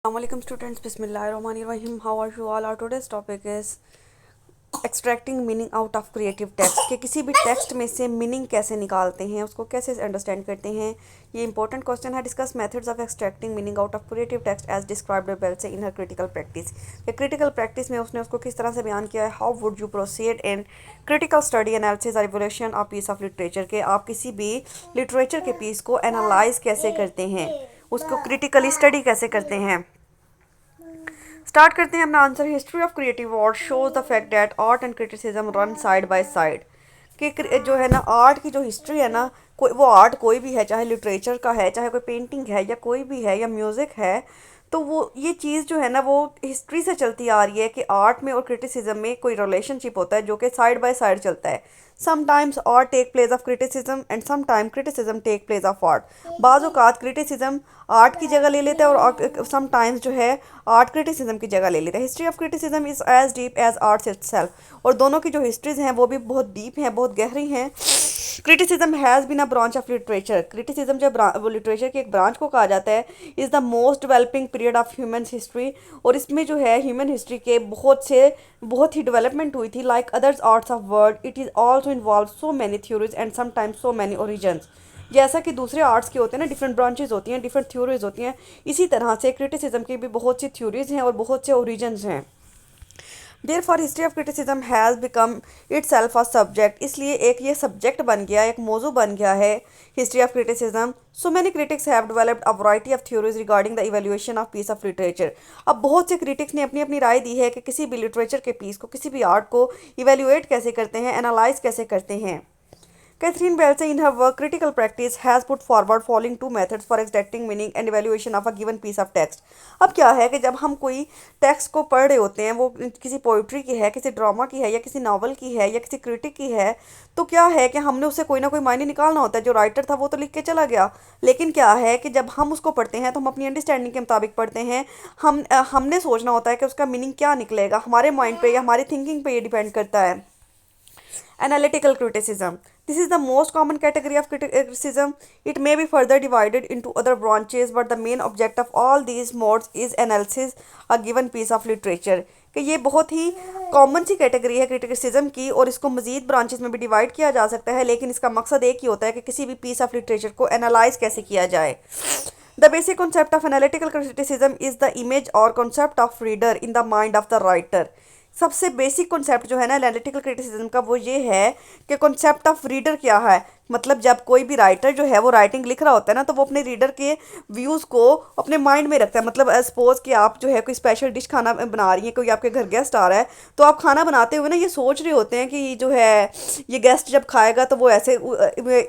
Assalamualaikum students, Bismillahirrahmanirrahim. How are you all? Our today's topic is extracting meaning out of creative text कि किसी भी text में से meaning कैसे निकालते हैं, उसको कैसे अंडरस्टैंड करते हैं। ये इंपॉर्टेंट क्वेश्चन है। Discuss methods of extracting meaning out of creative text as described by Bell से इन हर क्रिटिकल प्रैक्टिस। कि क्रिटिकल प्रैक्टिस में उसने उसको किस तरह से बयान किया है। How would you proceed in critical study analysis और evolution of piece of literature के आप किसी भी लिटरेचर के पीस को एनालाइज कैसे करते हैं, उसको क्रिटिकली स्टडी कैसे करते हैं। स्टार्ट करते हैं अपना answer. History of creative art shows the fact that art and criticism run side by side. कि जो है ना आर्ट की जो हिस्ट्री है ना, कोई वो आर्ट कोई भी है, चाहे लिटरेचर का है, चाहे कोई पेंटिंग है या कोई भी है या म्यूज़िक है, तो वो ये चीज़ जो है ना वो हिस्ट्री से चलती आ रही है कि आर्ट में और क्रिटिसिज्म में कोई रिलेशनशिप होता है जो कि साइड बाय साइड चलता है। Sometimes art take place of criticism and sometime criticism take place of art. बाज़ औक़ात क्रिटिसिज्म आर्ट की जगह ले लेता है और समटाइम्स जो है आर्ट क्रिटिसिज्म की जगह ले लेता है। History of criticism is as deep as arts itself. और दोनों की जो हिस्ट्रीज़ हैं वो भी बहुत डीप हैं, बहुत गहरी हैं। Criticism has been a branch of literature. Criticism जब वो लिटरेचर की एक ब्रांच को कहा जाता है, is the most developing period of human history. और इसमें जो है ह्यूमन हिस्ट्री के बहुत ही डेवलपमेंट हुई थी। Like others arts of world it is also involve so many theories and sometimes so many origins. जैसा कि दूसरे आर्ट्स के होते हैं ना, डिफरेंट ब्रांचेज होती हैं, डिफरेंट थ्योरीज होती हैं, इसी तरह से क्रिटिसिज्म की भी बहुत सी थ्योरीज हैं और बहुत से ओरिजन्स हैं। Therefore history of criticism has become itself a subject. इसलिए एक ये सब्जेक्ट बन गया, एक मौजू बन गया है history of criticism. So many critics have developed a variety of theories regarding the evaluation of piece of literature. अब बहुत से क्रिटिक्स ने अपनी अपनी राय दी है कि किसी भी लिटरेचर के पीस को, किसी भी आर्ट को इवैल्यूएट कैसे करते हैं, एनालाइज कैसे करते हैं। Catherine Belze, in her work Critical Practice, has put forward following two methods for extracting meaning and evaluation of a given piece of text. अब क्या है कि जब हम कोई टेक्स्ट को पढ़ रहे होते हैं, वो किसी पोइट्री की है, किसी ड्रामा की है, या किसी नावल की है, या किसी क्रिटिक की है, तो क्या है कि हमने उससे कोई ना कोई मायने निकालना होता है। जो राइटर था वो तो लिख के चला गया, लेकिन क्या है कि जब हम उसको पढ़ते हैं तो हम अपनी अंडरस्टैंडिंग के मुताबिक पढ़ते हैं। हमने सोचना होता है कि उसका मीनिंग क्या निकलेगा। हमारे माइंड पे या हमारी थिंकिंग पे ये डिपेंड करता है। Analytical criticism. This is the most common category of criticism. It may be further divided into other branches, but the main object of all these modes is analysis a given piece of literature. कि ये बहुत ही common सी category है criticism की, और इसको मजीद branches में भी divide किया जा सकता है, लेकिन इसका मकसद एक ही होता है कि किसी भी पीस ऑफ लिटरेचर को एनालाइज कैसे किया जाए। The basic concept of analytical criticism is the image or concept of reader in the mind of the writer. सबसे बेसिक कॉन्सेप्ट जो है ना एनालिटिकल क्रिटिसिज्म का, वो ये है कि कॉन्सेप्ट ऑफ रीडर क्या है। मतलब जब कोई भी राइटर जो है वो राइटिंग लिख रहा होता है ना, तो वो अपने रीडर के व्यूज़ को अपने माइंड में रखता है। मतलब सपोज कि आप जो है कोई स्पेशल डिश खाना बना रही हैं, कोई आपके घर गेस्ट आ रहा है, तो आप खाना बनाते हुए ना ये सोच रहे होते हैं कि जो है ये गेस्ट जब खाएगा तो वो ऐसे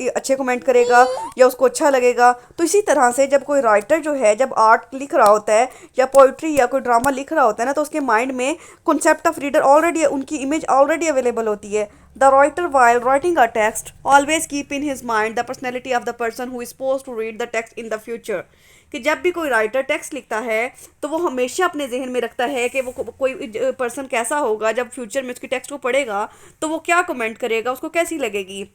अच्छे कमेंट करेगा या उसको अच्छा लगेगा। तो इसी तरह से जब कोई राइटर जो है जब आर्ट लिख रहा होता है या पोइट्री या कोई ड्रामा लिख रहा होता है ना, तो उसके माइंड में कॉन्सेप्ट ऑफ रीडर ऑलरेडी, उनकी इमेज ऑलरेडी अवेलेबल होती है। The writer, while writing a text, always keep in his mind the personality of the person who is supposed to read the text in the future. कि जब भी कोई writer text लिखता है तो वो हमेशा अपने जहन में रखता है कि वो कोई पर्सन कैसा होगा, जब फ्यूचर में उसकी टेक्स्ट को पढ़ेगा तो वो क्या कमेंट करेगा, उसको कैसी लगेगी।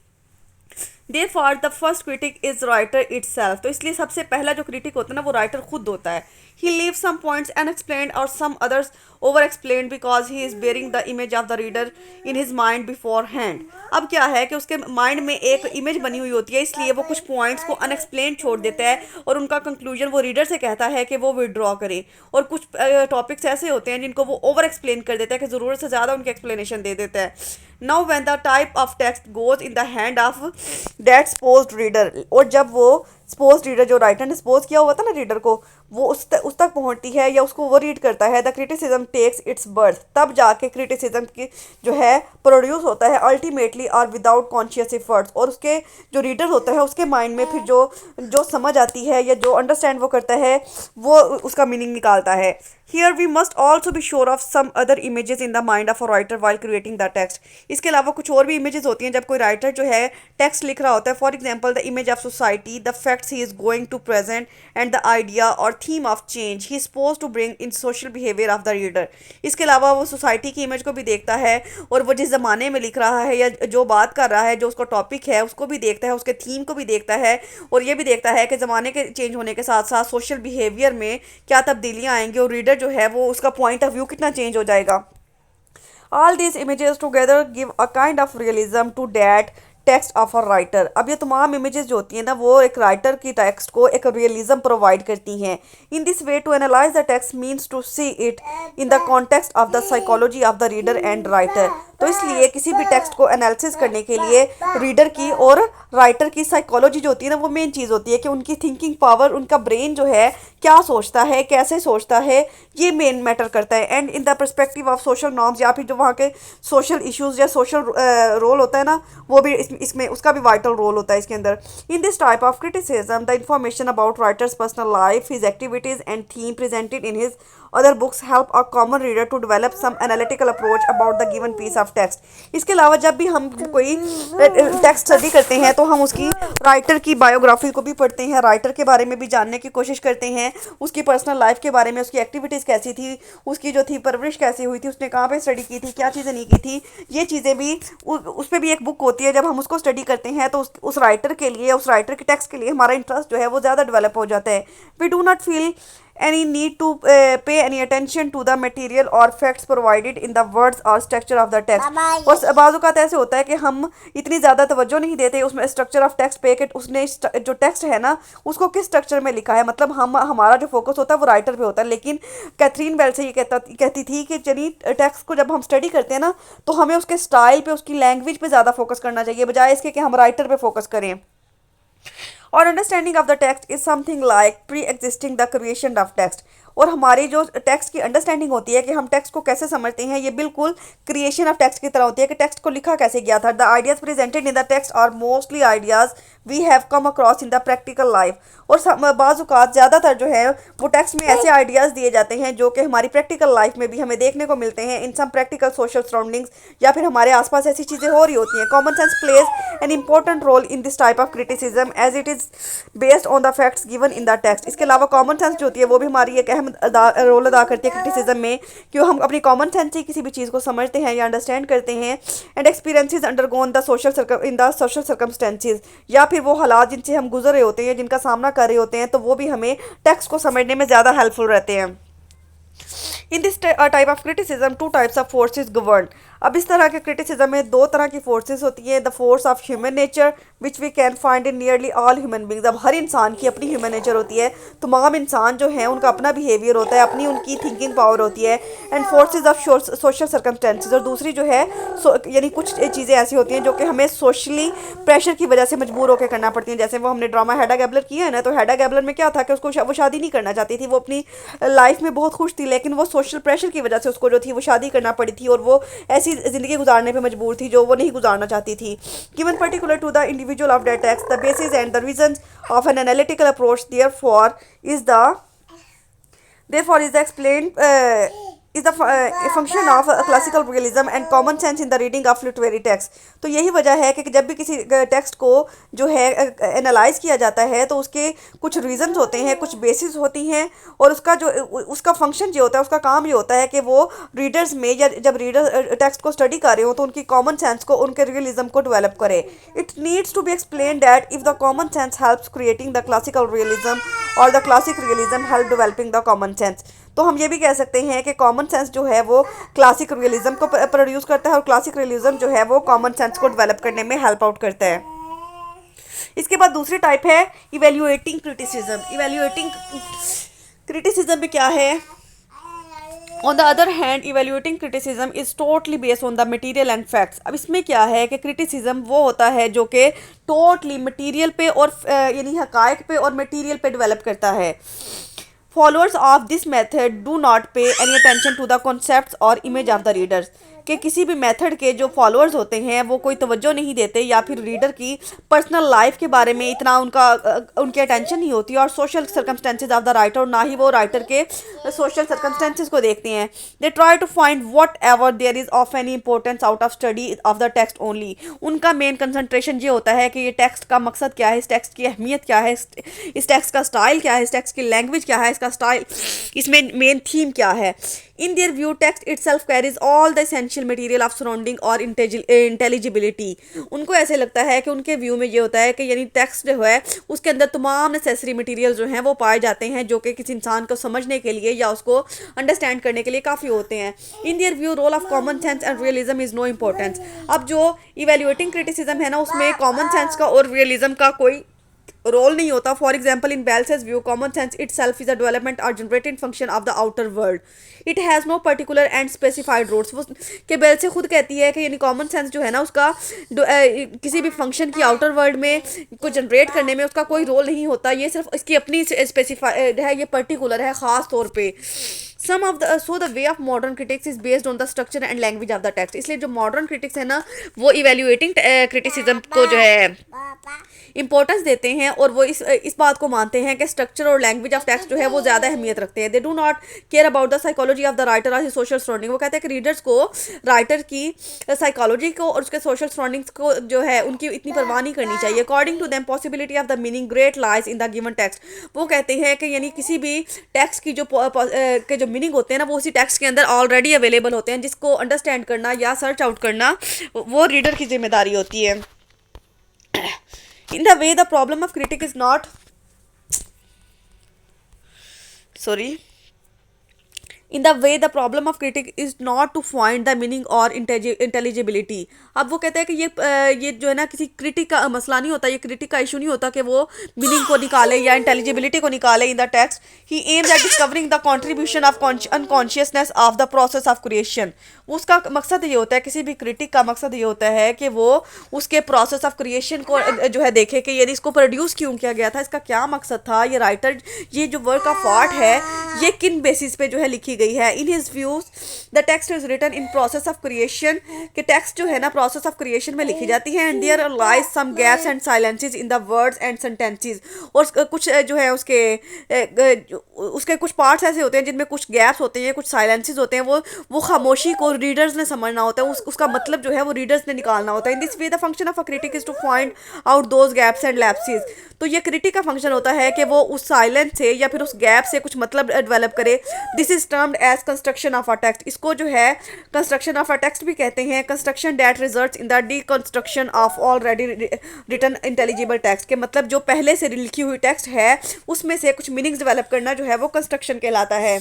Therefore the first critic is writer itself. तो इसलिए सबसे पहला जो क्रिटिक होता है ना वो राइटर खुद होता है। He leaves some points unexplained or some others over explained because he is bearing the image of the reader in his mind beforehand. अब क्या है कि उसके माइंड में एक इमेज बनी हुई होती है, इसलिए वो कुछ पॉइंट्स को अनएक्सप्लेन छोड़ देता है और उनका कंक्लूजन वो रीडर से कहता है कि वो विड्रॉ करे। और कुछ टॉपिक्स ऐसे होते हैं जिनको वो ओवर एक्सप्लेन कर देता है कि ज़रूरत से ज़्यादा उनकी एक्सप्लेनेशन दे देता है। Now when the type of text goes in the hand of that supposed reader, और जब वो सपोज रीडर, जो राइटर ने सपोज किया हुआ था ना रीडर को, वो उस तक पहुंचती है या उसको वो रीड करता है, the criticism takes its birth, तब जाके क्रिटिसिज्म की जो है प्रोड्यूस होता है अल्टीमेटली और विदाउट कॉन्शियस एफर्ट्स। और उसके जो रीडर होता है उसके माइंड में फिर जो जो समझ आती है या जो अंडरस्टैंड वो करता है वो उसका मीनिंग निकालता है। Here we must also be sure of some other images in the mind of a writer while creating the text. इसके अलावा कुछ और भी इमेजेस होती हैं जब कोई राइटर जो है टेक्स्ट लिख रहा होता है। For example the image of society, the fact concepts he is going to present and the idea or theme of change he is supposed to bring in social behavior of the reader. इसके अलावा वो society की image को भी देखता है और वो जिस ज़माने में लिख रहा है या जो बात कर रहा है, जो उसका टॉपिक है उसको भी देखता है, उसके थीम को भी देखता है और ये भी देखता है कि ज़माने के चेंज होने के साथ साथ सोशल बिहेवियर में क्या तब्दीलियाँ आएंगी और रीडर जो है वो उसका पॉइंट ऑफ व्यू कितना चेंज हो जाएगा. All these images together give a kind of realism to that text of a writer. अब ये तमाम इमेजेस जो होती हैं ना वो एक राइटर की टेक्स्ट को एक रियलिज्म प्रोवाइड करती हैं. In this way to analyse the text means to see it in the context of the psychology of the reader and writer. तो इसलिए किसी भी टेक्स्ट को एनालिसिस करने के लिए रीडर की और राइटर की साइकोलॉजी जो होती है ना वो मेन चीज़ होती है कि उनकी थिंकिंग पावर, उनका ब्रेन जो है क्या सोचता है, कैसे सोचता है, ये मेन मैटर करता है. And in the perspective of social norms या फिर जो वहाँ के सोशल इश्यूज या सोशल रोल होता है ना वो भी इसमें उसका भी वाइटल रोल होता है इसके अंदर. इन this type of criticism the information about writers personal life, his activities and theme presented in his other books help a common reader to develop some analytical approach about the given piece of text. इसके अलावा जब भी हम कोई text study करते हैं तो हम उसकी राइटर की बायोग्राफी को भी पढ़ते हैं, राइटर के बारे में भी जानने की कोशिश करते हैं, उसकी पर्सनल लाइफ के बारे में, उसकी एक्टिविटीज़ कैसी थी, उसकी जो थी परवरिश कैसी हुई थी, उसने कहाँ पे स्टडी की थी, क्या चीज़ें नहीं की थी, ये चीज़ें भी उस पर भी एक बुक होती है. जब हम उसको स्टडी करते हैं तो उस राइटर के लिए, उस राइटर के टेक्स्ट के लिए हमारा इंटरेस्ट जो है वो ज़्यादा डेवलप हो जाता है. We do not feel any need to pay any attention to the material or facts provided in the words or structure of the text. और बाज़ औक़ात ऐसे होता है कि हम इतनी ज़्यादा तवज्जो नहीं देते उसमें स्ट्रक्चर ऑफ टेक्स्ट पे कि उसने जो टेक्स्ट है ना उसको किस स्ट्रक्चर में लिखा है. मतलब हमारा जो फोकस होता है वो राइटर पे होता है. लेकिन कैथरीन वेल से ये कहती थी कि चलिए टेक्स्ट को जब हम स्टडी करते हैं ना तो हमें उसके स्टाइल पे, उसकी लैंग्वेज पे ज़्यादा फोकस करना चाहिए बजाय इसके कि हम राइटर पे फोकस करें. और understanding of the text is something like pre existing the creation of text. और हमारी जो टेक्स्ट की अंडरस्टैंडिंग होती है कि हम टेक्स्ट को कैसे समझते हैं ये बिल्कुल क्रिएशन ऑफ टेक्स्ट की तरह होती है कि टेक्स्ट को लिखा कैसे गया था. The ideas presented in the text are mostly ideas we have come across in the practical life. और बाज़ औक़ात ज़्यादातर जो है वो टेक्स्ट में ऐसे आइडियाज़ दिए जाते हैं जो कि हमारी प्रैक्टिकल लाइफ में भी हमें देखने को मिलते हैं इन सम प्रैक्टिकल सोशल सराउंडिंग्स या फिर हमारे आसपास ऐसी चीज़ें हो रही होती हैं. Common sense plays an important role in this type of criticism as it is based on the facts given in the text. इसके अलावा कॉमन सेंस जो होती है वो भी हमारी एक अहम रोल अदा करती है क्रिटिसिज्म में कि हम अपनी कॉमन सेंस से किसी भी चीज़ को समझते हैं या अंडरस्टैंड करते हैं. And experiences undergone the social circumstances या फिर वो हालात जिनसे हम गुजर रहे होते हैं, जिनका सामना कर रहे होते हैं, तो वो भी हमें टेक्स्ट को समझने में ज़्यादा हेल्पफुल रहते हैं. In this type of criticism two types of forces govern. अब इस तरह के क्रिटिसिज्म में दो तरह की फोर्सेस होती हैं. The force of human nature which we can find in nearly all human beings. अब हर इंसान की अपनी ह्यूमन नेचर होती है. तमाम इंसान जो हैं उनका अपना बिहेवियर होता है, अपनी उनकी थिंकिंग पावर होती है. And forces of social circumstances. और दूसरी जो है यानी कुछ चीज़ें ऐसी होती हैं जो कि हमें सोशली प्रेशर की वजह से मजबूर होकर करना पड़ती हैं. जैसे वो हमने ड्रामा हेडा गैबलर किया है ना, तो हेडा गैबलर में क्या था कि उसको वो शादी नहीं करना चाहती थी. वो अपनी लाइफ में बहुत खुश थी लेकिन वो सोशल प्रेशर की वजह से उसको जो थी वो शादी करना पड़ी थी और वो ऐसी ज़िंदगी गुजारने पे मजबूर थी जो वो नहीं गुजारना चाहती थी. Given particular to the individual of that text the basis and the reasons of an analytical approach therefore is the explained is the function of classical realism and common sense in the reading of literary text. तो यही वजह है कि जब भी किसी text को जो है एनालाइज किया जाता है तो उसके कुछ रीजंस होते हैं, कुछ बेसिस होती हैं और उसका फंक्शन जो होता है, उसका काम ये होता है कि वो रीडर्स में या जब रीडर टेक्स्ट को स्टडी कर रहे हो तो उनकी कॉमन सेंस को, उनके रियलिज्म को डेवलप करे. It needs to be explain that if the common sense helps creating the classical realism और the classic realism help developing the common sense. तो हम ये भी कह सकते हैं कि कॉमन सेंस जो है वो क्लासिक रियलिज्म को प्रोड्यूस करता है और क्लासिक रियलिज्म जो है वो कॉमन सेंस को डेवलप करने में हेल्प आउट करता है. इसके बाद दूसरी टाइप है इवेल्युएटिंग क्रिटिसिज्म. इवेल्युएटिंग क्रिटिसिज्म में क्या है? On the other hand evaluating criticism is totally based on the material and facts. अब इसमें क्या है कि क्रिटिसिज्म वो होता है जो कि टोटली मटेरियल पे और यानी हकायक पे और मटेरियल पे डेवलप करता है. Followers of this method do not pay any attention to the concepts or image of the readers. कि किसी भी मेथड के जो फॉलोअर्स होते हैं वो कोई तवज्जो नहीं देते या फिर रीडर की पर्सनल लाइफ के बारे में इतना उनकी अटेंशन नहीं होती, और social circumstances of the writer, और ना ही वो राइटर के सोशल सर्कमस्टेंसेज को देखते हैं। They try to find whatever there is of any importance out of study of the text only. उनका मेन कंसंट्रेशन ये होता है कि ये टेक्स्ट का मकसद क्या है, इस टेक्स्ट की अहमियत क्या है, इस टेक्स्ट का स्टाइल क्या है, इस टेक्स्ट की लैंग्वेज क्या है, इसका स्टाइल, इसमें मेन थीम क्या है। इन their view text itself carries all the essential material of surrounding और intelligibility। उनको ऐसे लगता है कि उनके व्यू में ये होता है कि यानी टेक्स्ट जो है उसके अंदर तमाम नेसेसरी मटेरियल जो हैं वो पाए जाते हैं जो कि किसी इंसान को समझने के लिए या उसको अंडरस्टैंड करने के लिए काफ़ी होते हैं। In their view role of common sense and realism is no importance. अब जो इवेल्युएटिंग क्रिटिसिज्म है ना, उसमें कॉमन सेंस का और रियलिज्म का कोई रोल नहीं होता। For example in Belsey's view common sense itself is a development और generated function of the outer world, it has no particular and specified roots. वो के बेल से खुद कहती है कि यानी कॉमन सेंस जो है ना उसका किसी भी फंक्शन की आउटर वर्ल्ड में को जनरेट करने में उसका कोई रोल नहीं होता, ये सिर्फ इसकी अपनी स्पेसिफाइड है, ये पर्टिकुलर है ख़ास तौर पे। Some of the so the way of modern critics is based on the structure and language of the text. इसलिए जो मॉडर्न क्रिटिक्स है ना वो इवेल्युएटिंग क्रिटिसिज्म को जो है इंपॉर्टेंस देते हैं और वो इस बात को मानते हैं कि स्ट्रक्चर और लैंग्वेज ऑफ टेक्स्ट जो है वो ज़्यादा अहमियत रखते हैं। They do not care about the psychology of the writer और सोशल सराउंडिंग। वो कहते हैं कि रीडर्स को राइटर की साइकोलॉजी को और उसके सोशल सराउंडिंग्स को जो है उनकी इतनी परवाह नहीं करनी चाहिए। According to them possibility of the meaning great lies in the given text. वो कहते हैं कि यानी किसी भी टेक्स्ट की जो मीनिंग होते हैं ना वो उसी टेक्स्ट के अंदर ऑलरेडी अवेलेबल होते हैं, जिसको अंडरस्टैंड करना या सर्च आउट करना वो रीडर की जिम्मेदारी होती है। In the way the problem of critic is not sorry in the way the problem of critic is not to find the meaning or intelligibility। अब वो कहते हैं कि ये जो है ना किसी क्रिटिक का मसला नहीं होता, ये क्रिटिक का इशू नहीं होता कि वो मीनिंग को निकाले या इंटेलिजिबिलिटी को निकाले इन the text. He aims at discovering the contribution of unconsciousness of the process of creation. उसका मकसद ये होता है, किसी भी क्रिटिक का मकसद ये होता है कि वो उसके प्रोसेस ऑफ क्रिएशन को जो है देखे कि यदि इसको प्रोड्यूस क्यों किया गया था, इसका क्या मकसद था, ये राइटर ये जो वर्क ऑफ आर्ट है ये किन बेसिस पे जो है लिखी गई है। In his views the text is written in process of creation, कि टेक्स्ट जो है ना प्रोसेस ऑफ क्रिएशन में लिखी जाती है। And there lies some gaps and silences in the words and sentences. और कुछ जो है उसके कुछ पार्ट्स ऐसे होते हैं जिनमें कुछ गैप्स होते हैं, कुछ साइलेंसेस होते हैं, वो खामोशी को रीडर्स ने समझना होता है, उसका मतलब जो है वो रीडर्स ने निकालना होता है। In this way the function of a critic is to find out those gaps and lapses. तो ये क्रिटिक का फंक्शन होता है कि वो उस साइलेंस से या फिर उस गैप से कुछ मतलब डेवलप करे। This is termed as construction of a text. इसको जो है कंस्ट्रक्शन ऑफ अ टेक्स्ट भी कहते हैं। Construction that results in the deconstruction of already written intelligible text, के मतलब जो पहले से लिखी हुई टेक्स्ट है उसमें से कुछ मीनिंग्स डेवलप करना जो है वो कंस्ट्रक्शन कहलाता है।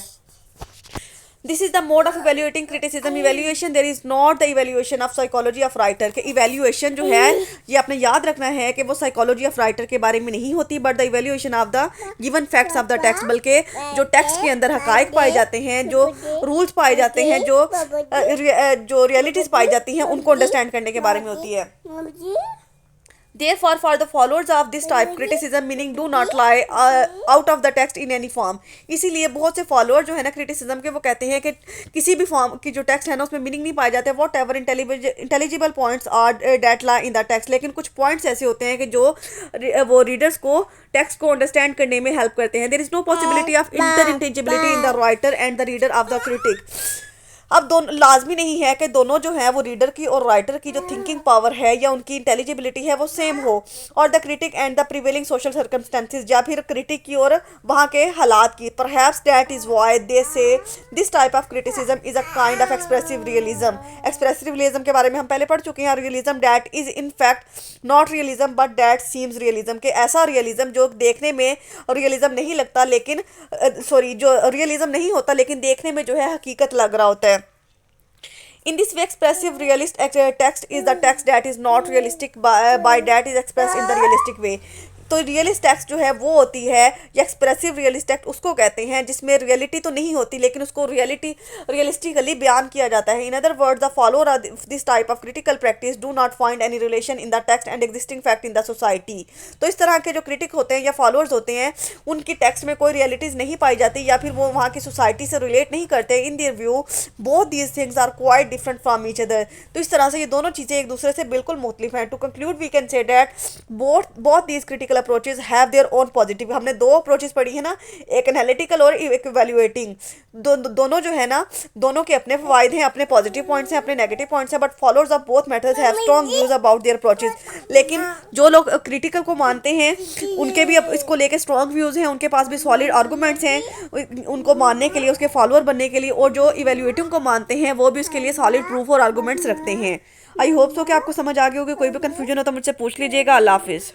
This is the mode of evaluating criticism. Evaluation there is not the evaluation of psychology of writer, के इवेल्युएशन जो है ये आपने याद रखना है कि वो साइकोलॉजी ऑफ राइटर के बारे में नहीं होती, but the evaluation of the given facts of the text, बल्कि जो टेक्स्ट के अंदर हकाइक पाए जाते हैं, जो रूल्स पाए जाते हैं, जो रियलिटीज पाई जाती हैं उनको अंडरस्टैंड करने के बारे में होती है। Therefore, for the followers of this type, criticism meaning do not lie out of the text in any form। इसीलिए बहुत से फॉलोअर जो है ना क्रिटिसिज्म के वो कहते हैं कि किसी भी फॉर्म की जो टेक्स्ट है ना उसमें मीनिंग नहीं पाए जाते। Whatever intelligible points are that lie in the text. लेकिन कुछ पॉइंट्स ऐसे होते हैं कि जो वो रीडर्स को टेक्स्ट को अंडरस्टैंड करने में हेल्प करते हैं। There is no possibility of interchangeability in the writer and the reader of the critic. अब दोनों लाजमी नहीं है कि दोनों जो हैं वो रीडर की और राइटर की जो थिंकिंग पावर है या उनकी इंटेलिजिबिलिटी है वो सेम हो, और the critic and the prevailing social circumstances, या फिर क्रिटिक की और वहाँ के हालात की। Perhaps that is why they say this type of criticism is a kind of expressive realism. Expressive realism के बारे में हम पहले पढ़ चुके हैं। Realism that is in fact not realism but that seems realism, के ऐसा रियलिज्म जो देखने में रियलिज्म नहीं लगता लेकिन जो रियलिज्म नहीं होता लेकिन देखने में जो है हकीकत लग रहा होता है। In this way, expressive realist text is the text that is not realistic by that is expressed in the realistic way। तो रियलिस्ट टेक्स्ट जो है वो होती है, या एक्सप्रेसिव रियलिस्ट टेक्स्ट उसको कहते हैं, जिसमें रियलिटी तो नहीं होती लेकिन उसको रियलिस्टिकली बयान किया जाता है। In other words, the follower of this type of critical practice do not find any relation in the text and existing fact in the society. तो इस तरह के जो क्रिटिक होते हैं या फॉलोअर्स होते हैं, उनकी टेक्स्ट में कोई रियलिटीज़ नहीं पाई जाती, या फिर वो वहाँ की सोसाइटी से रिलेट नहीं करते। In their view both these things are quite different from each other. तो इस तरह से ये दोनों चीज़ें एक दूसरे से बिल्कुल मुख्तलिफ हैं। To conclude we can say that both these critical approaches have their own positive. हमने दो अप्रोचेज पढ़ी है ना, एक एनालिटिकल और एक इवेल्युएटिंग। दोनों जो है ना, दोनों के अपने फायदे हैं, अपने पॉजिटिव पॉइंट्स हैं, अपने नेगेटिव पॉइंट्स हैं, but followers of both methods have strong views about their approaches. लेकिन जो लोग क्रिटिकल को मानते हैं उनके भी अब इसको लेके स्ट्रॉन्ग व्यूज़ हैं, उनके पास भी सॉलिड आर्गूमेंट्स हैं उनको मानने के लिए, उसके फॉलोअर बनने के लिए। और जो इवेल्युएटिंग को मानते हैं वो भी उसके लिए सॉलिड प्रूफ और आर्गूमेंट्स रखते हैं। आई होप सो कि आपको समझ आ गई होगी। कोई भी कन्फ्यूजन हो तो मुझसे पूछ लीजिएगा। अल्लाह हाफिज़।